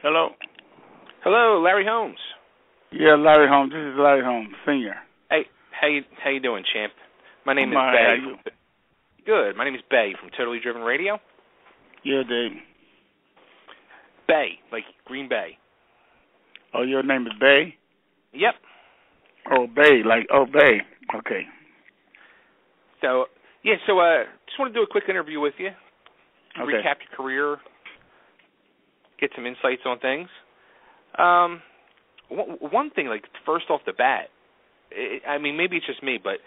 Hello? Hello, Larry Holmes. Yeah, Larry Holmes. This is Larry Holmes, Senior. Hey, how you doing, champ? My name is How Bay. are you? Good. My name is Bay from Totally Driven Radio. Yeah, Dave. Bay, like Green Bay. Oh, your name is Bay? Yep. Oh, Bay, Bay. Okay. So, just want to do a quick interview with you. Okay. Recap your career. Get some insights on things. One thing, like, first off the bat, maybe it's just me, but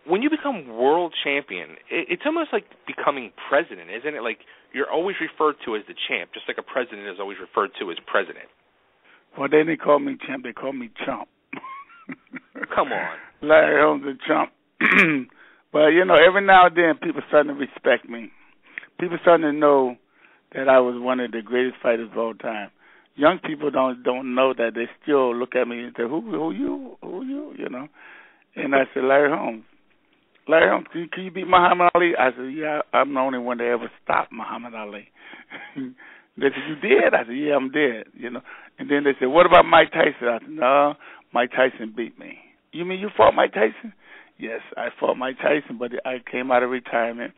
when you become world champion, it's almost like becoming president, isn't it? Like, you're always referred to as the champ, just like a president is always referred to as president. Well, they didn't call me champ. They called me chump. Come on. Larry Holmes the chump. But, every now and then people starting to respect me. People starting to know that I was one of the greatest fighters of all time. Young people don't know that. They still look at me and say, who you, And I said, Larry Holmes. Larry Holmes, can you beat Muhammad Ali? I said, yeah, I'm the only one that ever stopped Muhammad Ali. They said, you did? I said, yeah, I'm dead, And then they said, what about Mike Tyson? I said, no, Mike Tyson beat me. You mean you fought Mike Tyson? Yes, I fought Mike Tyson, but I came out of retirement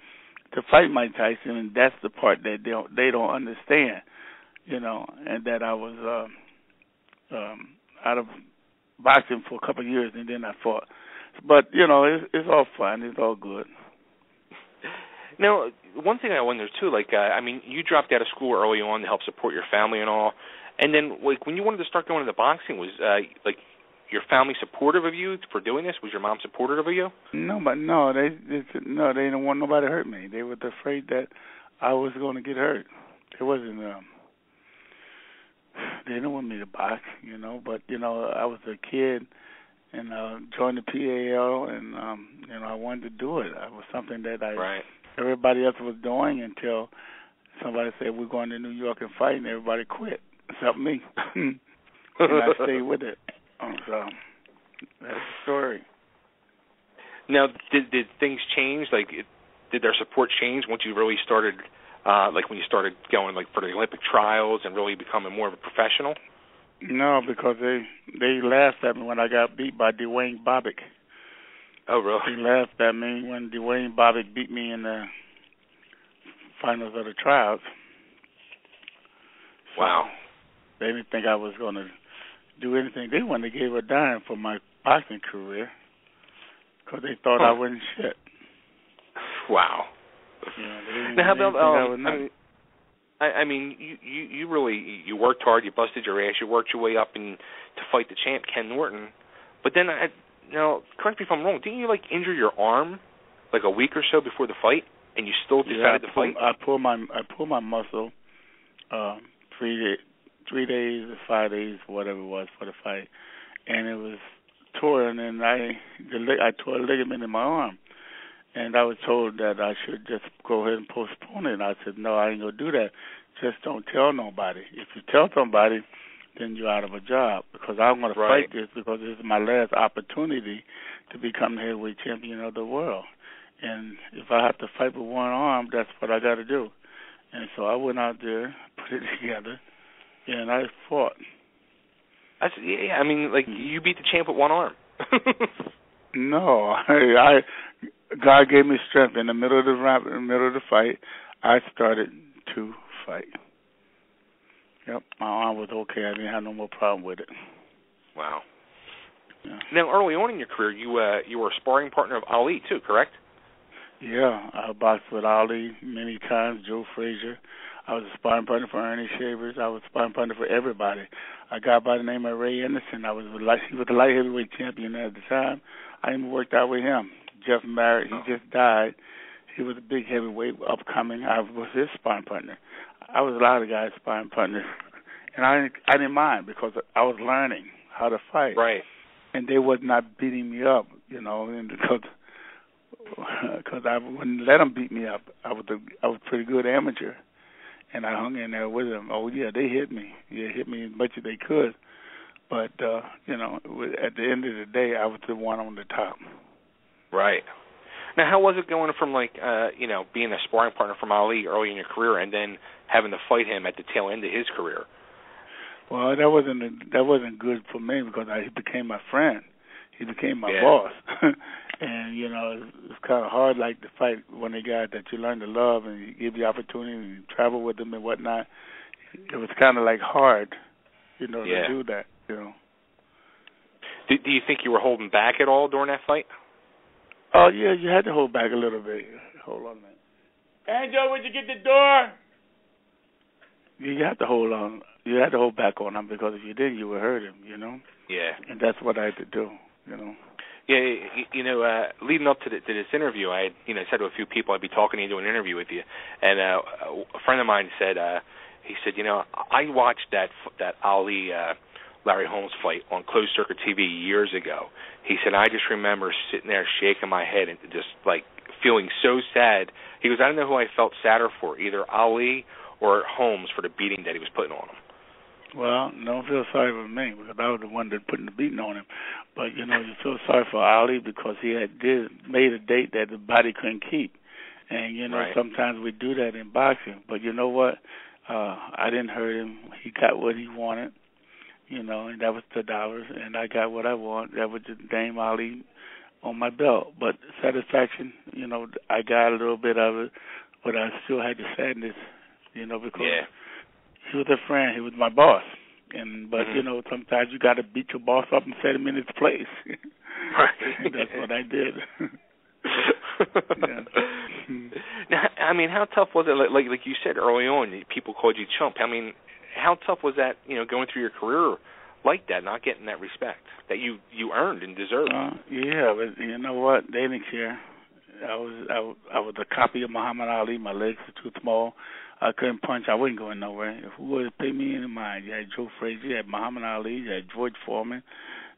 to fight Mike Tyson, and that's the part that they don't understand, and that I was out of boxing for a couple of years, and then I fought. But, it's all fun. It's all good. Now, one thing I wonder, too, you dropped out of school early on to help support your family and all, and then, when you wanted to start going into boxing, was, your family supportive of you for doing this? Was your mom supportive of you? No, they didn't want nobody to hurt me. They were afraid that I was going to get hurt. It wasn't, they didn't want me to box, but, I was a kid and joined the PAL, and, I wanted to do it. It was something that everybody else was doing until somebody said, we're going to New York and fight, and everybody quit except me. And I stayed with it. So that's the story. Now, did things change? Did their support change once you really started, when you started going, for the Olympic trials and really becoming more of a professional? No, because they laughed at me when I got beat by Dwayne Bobbitt. Oh, really? They laughed at me when Dwayne Bobbitt beat me in the finals of the trials. So wow. They didn't think I was going to do anything. They wouldn't have gave a dime for my boxing career because they thought I wasn't shit. Wow. Yeah, now, how about you really worked hard. You busted your ass. You worked your way up to fight the champ, Ken Norton. But then, now, correct me if I'm wrong. Didn't you injure your arm a week or so before the fight, and you still decided to fight? I pulled my muscle 3 days or 5 days, whatever it was, for the fight, and it was torn, and I tore a ligament in my arm, and I was told that I should just go ahead and postpone it. And I said, no, I ain't gonna do that. Just don't tell nobody. If you tell somebody, then you're out of a job, because I'm gonna fight this because this is my last opportunity to become the heavyweight champion of the world, and if I have to fight with one arm, that's what I got to do. And so I went out there, put it together. Yeah, and I fought. You beat the champ with one arm. No, God gave me strength in the middle of the fight. I started to fight. Yep, my arm was okay. I didn't have no more problem with it. Wow. Yeah. Now, early on in your career, you were a sparring partner of Ali too, correct? Yeah, I boxed with Ali many times. Joe Frazier. I was a sparring partner for Ernie Shavers. I was a sparring partner for everybody. A guy by the name of Ray Anderson. He was the light heavyweight champion at the time. I even worked out with him. Jeff Merritt, he just died. He was a big heavyweight upcoming. I was his sparring partner. I was a lot of guys' sparring partners, and I didn't mind because I was learning how to fight. Right. And they was not beating me up, and because I wouldn't let them beat me up. I was a pretty good amateur. And I hung in there with them. Oh, yeah, they hit me. Yeah, hit me as much as they could. But, at the end of the day, I was the one on the top. Right. Now, how was it going from, being a sparring partner from Ali early in your career and then having to fight him at the tail end of his career? Well, that wasn't good for me because he became my friend. He became my Yeah. boss, and it's kind of hard, like to fight when a guy that you learn to love and you give the opportunity and you travel with him and whatnot. It was kind of like hard, Yeah. to do that. Do you think you were holding back at all during that fight? Oh yeah, you had to hold back a little bit. Hold on a minute. Angel, would you get the door? You have to hold on. You had to hold back on him because if you didn't, you would hurt him. Yeah. And that's what I had to do. Yeah, leading up to this interview, I had, said to a few people I'd be talking to you, doing an interview with you, and a friend of mine said, he said, I watched that Ali Larry Holmes fight on closed circuit TV years ago. He said, I just remember sitting there shaking my head and just like feeling so sad. He goes, I don't know who I felt sadder for, either Ali or Holmes for the beating that he was putting on him. Well, don't feel sorry for me because I was the one that putting the beating on him. But you feel sorry for Ali because he made a date that the body couldn't keep, and Right. sometimes we do that in boxing. But you know what? I didn't hurt him. He got what he wanted, and that was the dollars, and I got what I want. That was just Dame Ali on my belt. But satisfaction, I got a little bit of it, but I still had the sadness, because. Yeah. He was a friend. He was my boss, but Mm-hmm. sometimes you got to beat your boss up and set him in his place. Right. That's what I did. Now, I mean, how tough was it? Like you said early on, people called you chump. I mean, how tough was that? Going through your career like that, not getting that respect that you earned and deserved. Yeah, but you know what? They didn't care. I was a copy of Muhammad Ali. My legs were too small. I couldn't punch. I wasn't going nowhere. Who would pay me any mind? You had Joe Frazier, you had Muhammad Ali, you had George Foreman,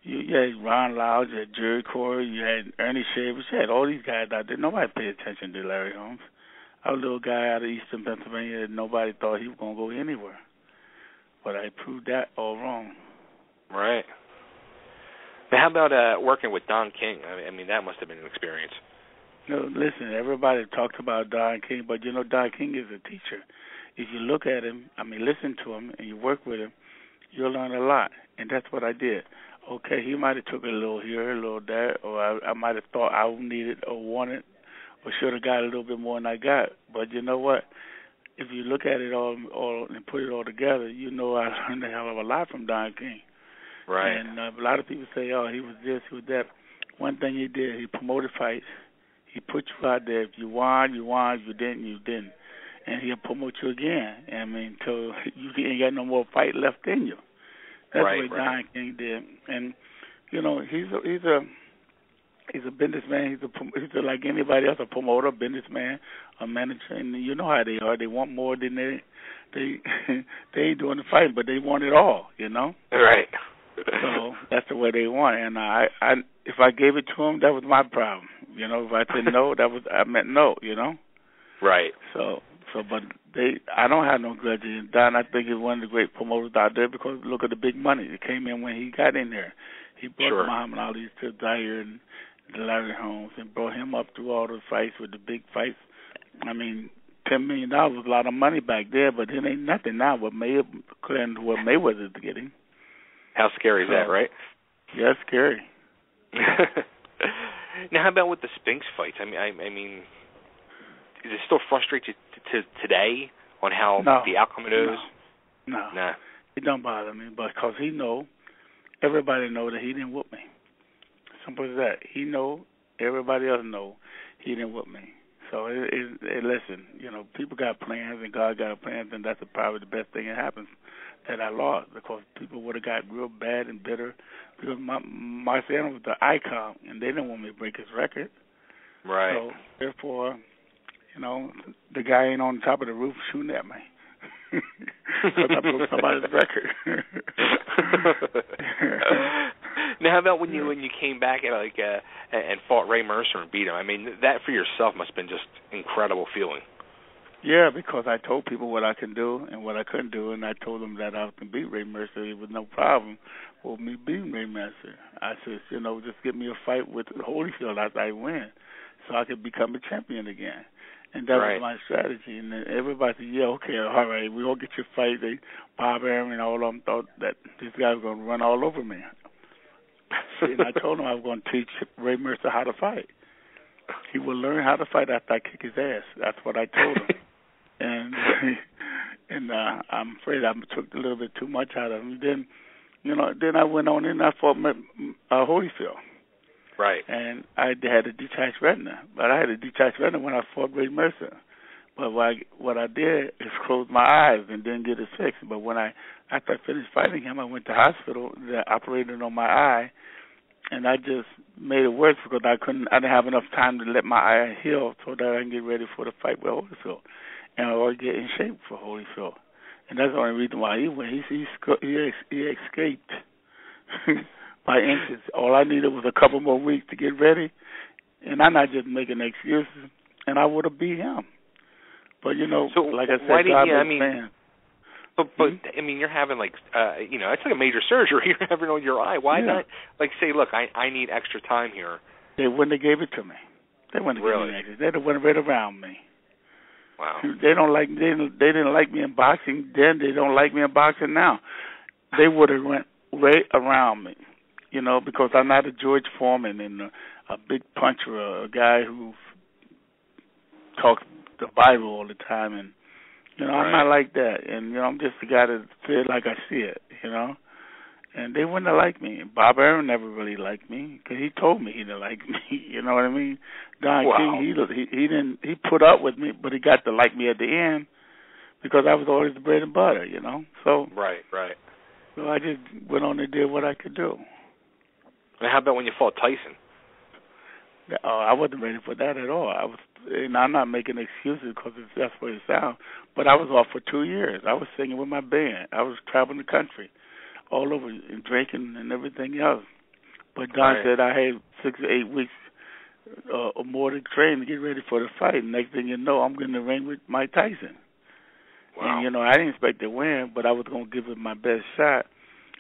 you had Ron Loud, you had Jerry Corey, you had Ernie Shavers. You had all these guys out there. Nobody paid attention to Larry Holmes. I was a little guy out of eastern Pennsylvania that nobody thought he was going to go anywhere. But I proved that all wrong. Right. Now, how about working with Don King? I mean, that must have been an experience. Listen, everybody talks about Don King, but Don King is a teacher. If you look at him, listen to him, and you work with him, you'll learn a lot. And that's what I did. Okay, he might have took a little here, a little there, or I might have thought I needed or wanted or should have got a little bit more than I got. But you know what? If you look at it all and put it all together, I learned a hell of a lot from Don King. Right. And a lot of people say, oh, he was this, he was that. One thing he did, he promoted fights. He put you out there. If you won, you won. If you didn't, you didn't. And he'll promote you again. Till you ain't got no more fight left in you. That's what Don King did. And he's a businessman. He's like anybody else, a promoter, businessman, a manager. And you know how they are. They want more than they ain't doing the fighting, but they want it all. Right. So that's the way they want. And I if I gave it to him, that was my problem. If I said no, I meant no. Right. But I don't have no grudges. Don, I think, is one of the great promoters out there because look at the big money that came in when he got in there. He brought Muhammad Ali to Zaire and Larry Holmes and brought him up through all the fights with the big fights. I mean, $10 million was a lot of money back there, but it ain't nothing now. What Mayweather's getting. How scary is that, right? Yeah, it's scary. Now, how about with the Spinks fights? I mean, does it still frustrate you to today on how the outcome of those? No. Nah. It don't bother me because everybody know that he didn't whoop me. Simple as that. He know, everybody else know he didn't whoop me. So listen, people got plans and God got plans, and that's probably the best thing that happens. That I lost because people would have got real bad and bitter because Marciano was the icon and they didn't want me to break his record. Right. So therefore, the guy ain't on top of the roof shooting at me because I broke somebody's record. Now, how about when you came back and fought Ray Mercer and beat him? I mean, that for yourself must have been just incredible feeling. Yeah, because I told people what I can do and what I couldn't do, and I told them that I can beat Ray Mercer. It was no problem with me beating Ray Mercer. I said, just give me a fight with Holyfield after I win so I could become a champion again. And that was my strategy. And then everybody said, yeah, okay, all right, we're going to get your fight. Bob Arum and all of them thought that this guy was going to run all over me. And I told him I was going to teach Ray Mercer how to fight. He will learn how to fight after I kick his ass. That's what I told him. And I'm afraid I took a little bit too much out of him. Then I went on and I fought Holyfield. Right. And I had a detached retina. But I had a detached retina when I fought Ray Mercer. But what I did is close my eyes and didn't get it fixed. But after I finished fighting him, I went to the hospital. They operated on my eye. And I just made it worse because I didn't have enough time to let my eye heal so that I can get ready for the fight with Holyfield or get in shape for Holyfield. And that's the only reason why he went. He escaped by inches. All I needed was a couple more weeks to get ready, and I'm not just making excuses. And I would have beat him. But so like I said, God makes fans. But I mean, you're having it's like a major surgery you're having on your eye. Why not say, look, I need extra time here? They wouldn't have gave it to me. They wouldn't have given me extra. They'd have went right around me. Wow. They didn't like me in boxing then. They don't like me in boxing now. They would have went right around me, because I'm not a George Foreman and a big puncher or a guy who talks the Bible all the time and. I'm not like that, and I'm just a guy that say it like I see it, And they wouldn't have liked me. Bob Arum never really liked me because he told me he didn't like me. You know what I mean? Don King, he didn't. He put up with me, but he got to like me at the end because I was always the bread and butter, So right. So I just went on and did what I could do. And how about when you fought Tyson? I wasn't ready for that at all. And I'm not making excuses because that's what it sounds. But I was off for 2 years. I was singing with my band. I was traveling the country, all over, and drinking and everything else. But Don said I had 6 or 8 weeks or more to train to get ready for the fight. And next thing you know, I'm going to ring with Mike Tyson. Wow. And I didn't expect to win, but I was going to give it my best shot.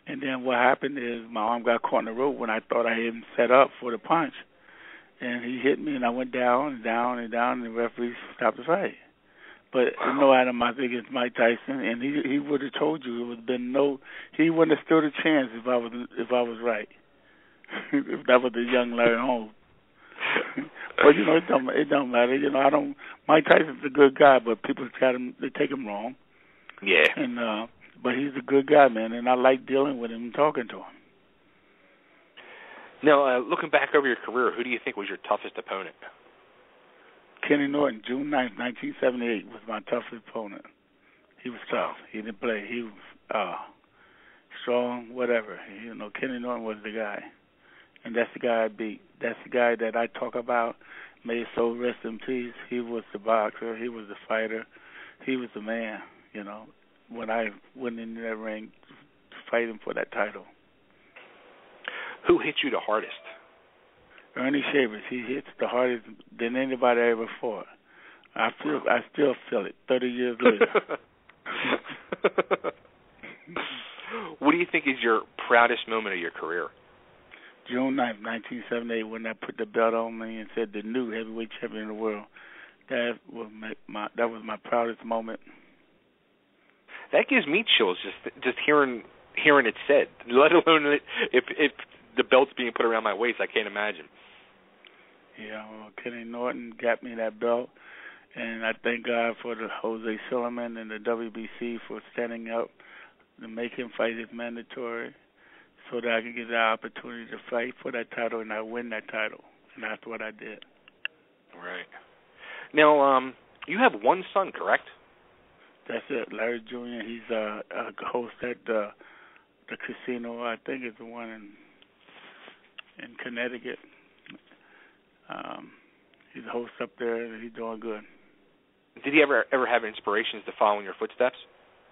And then what happened is my arm got caught in the rope when I thought I had him set up for the punch. And he hit me, and I went down and down and down, and the referee stopped the fight. But no animosity against Mike Tyson, and he would have told you he wouldn't have stood a chance if I was right. If that was the young Larry Holmes. But it don't matter. Mike Tyson's a good guy, but people they take him wrong. Yeah. And but he's a good guy, man, and I like dealing with him and talking to him. Now, looking back over your career, who do you think was your toughest opponent? Kenny Norton, June 9th, 1978, was my toughest opponent. He was tough. He didn't play. He was strong, whatever. Kenny Norton was the guy. And that's the guy I beat. That's the guy that I talk about. May his soul rest in peace. He was the boxer. He was the fighter. He was the man, when I went into that ring to fight him for that title. Who hit you the hardest? Ernie Shavers. He hits the hardest than anybody I ever fought. I still feel it 30 years later. What do you think is your proudest moment of your career? June 9th, 1978, when I put the belt on me and said the new heavyweight champion of the world. That was my proudest moment. That gives me chills just hearing it said. Let alone if the belt's being put around my waist, I can't imagine. Yeah, well, Kenny Norton got me that belt, and I thank God for the Jose Silliman and the WBC for standing up to make him fight as mandatory so that I can get the opportunity to fight for that title and I win that title, and that's what I did. Right. Now, you have one son, correct? That's it, Larry Jr. He's a host at the casino. I think it's the one in Connecticut. He's a host up there, and he's doing good. Did he ever have inspirations to follow in your footsteps?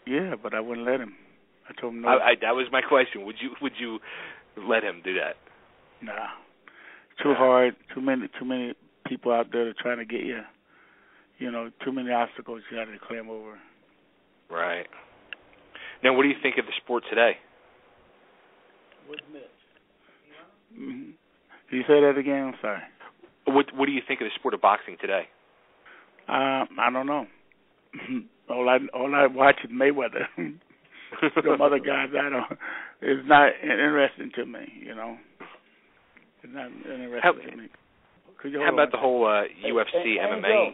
Yeah, but I wouldn't let him. I told him no. That was my question. Would you let him do that? Nah. Too hard. Too many people out there trying to get you. Too many obstacles you got to climb over. Right. Now, what do you think of the sport today? What's Mitch? Can you say that again? I'm sorry. What do you think of the sport of boxing today? I don't know. all I watch is Mayweather. Some other guys I don't. It's not interesting to me. It's not interesting to me. How about the whole UFC MMA?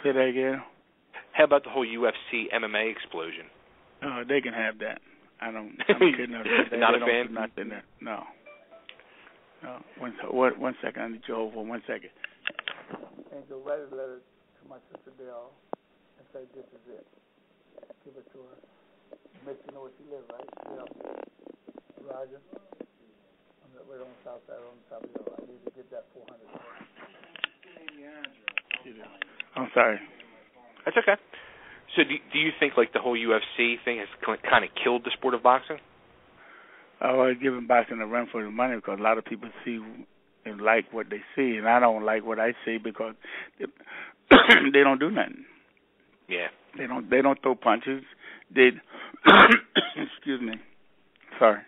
Say that again. How about the whole UFC MMA explosion? Oh, they can have that. I'm kidding. Not a fan? Nothing there. No. One second. I need you to hold for 1 second. Angel, write a letter to my sister Dale and say this is it. Give it to her. Make you know where she lives, right? Yeah. Roger. I'm right on the south side, on the top of the hill. I need to get that 400. I'm sorry. That's okay. So do you think like the whole UFC thing has kind of killed the sport of boxing? Oh, it's giving boxing a run for the money because a lot of people see and like what they see, and I don't like what I see because they don't do nothing. Yeah. They don't throw punches. They excuse me. Sorry.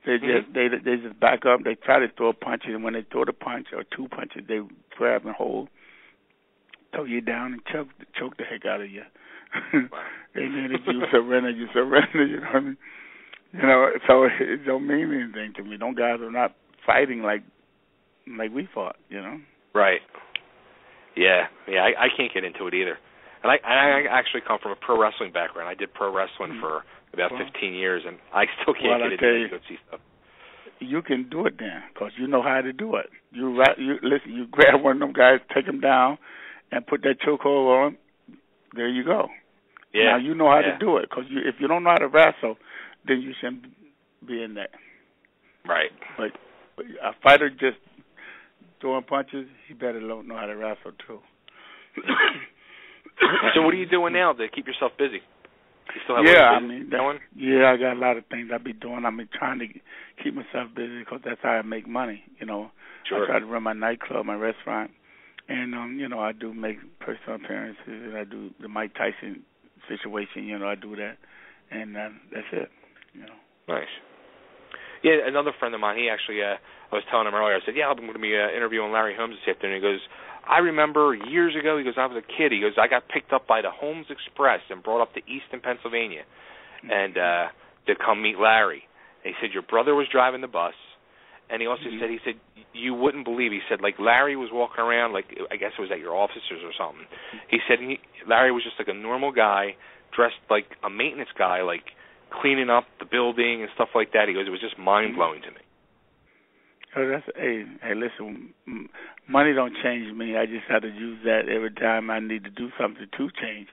They just back up. They try to throw a punch, and when they throw the punch or two punches, they grab and hold, throw you down, and choke the heck out of you. Wow. And then if you surrender. You know what I mean? So it don't mean anything to me. Those guys are not fighting like we fought. Right. Yeah. I can't get into it either. And I actually come from a pro wrestling background. I did pro wrestling for about 15 years, and I still can't get into the UFC stuff. You can do it then, because you know how to do it. You grab one of them guys, take them down, and put that chokehold on them. There you go. Yeah. Now you know how to do it, because if you don't know how to wrestle, then you shouldn't be in that. Right. But a fighter just throwing punches, he better know how to wrestle too. So what are you doing now to keep yourself busy? You still have going? Yeah, I got a lot of things I be doing. I be trying to keep myself busy because that's how I make money. Sure. I try to run my nightclub, my restaurant, and I do make personal appearances, and I do the Mike Tyson situation. I do that, and that's it. Nice. Yeah, another friend of mine. He actually, I was telling him earlier. I said, "Yeah, I'm going to be interviewing Larry Holmes this afternoon." He goes, "I remember years ago." He goes, "I was a kid." He goes, "I got picked up by the Holmes Express and brought up to Easton, Pennsylvania, and to come meet Larry." And he said, "Your brother was driving the bus." And he also said, "You wouldn't believe." He said, like Larry was walking around, like I guess it was at your offices or something. He said Larry was just like a normal guy, dressed like a maintenance guy, like cleaning up the building and stuff like that." He goes, "It was just mind blowing to me." Oh, hey, listen, money don't change me. I just have to use that every time I need to do something to change.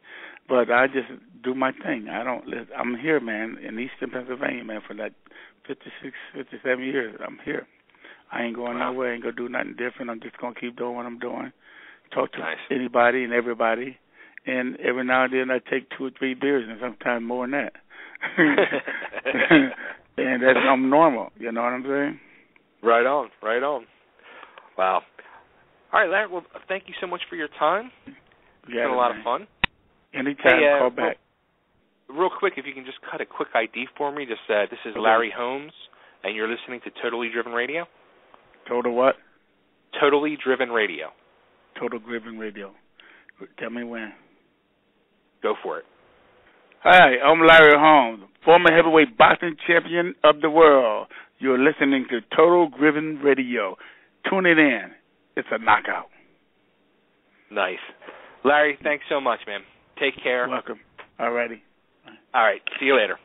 But I just do my thing. I'm here, man, in Eastern Pennsylvania, man, for like 56, 57 years. I'm here. I ain't going nowhere. I ain't going to do nothing different. I'm just going to keep doing what I'm doing. Talk to anybody and everybody. And every now and then I take 2 or 3 beers, and sometimes more than that. And I'm normal. You know what I'm saying? Right on. Wow. All right, Larry, well, thank you so much for your time. It's been a lot of fun. Anytime, call back. Real quick, if you can just cut a quick ID for me. This is Larry Holmes, and you're listening to Totally Driven Radio. Total what? Totally Driven Radio. Total Driven Radio. Tell me when. Go for it. Hi, I'm Larry Holmes, former heavyweight boxing champion of the world. You're listening to Total Driven Radio. Tune it in. It's a knockout. Nice. Larry, thanks so much, man. Take care. You're welcome. All righty. All right. See you later.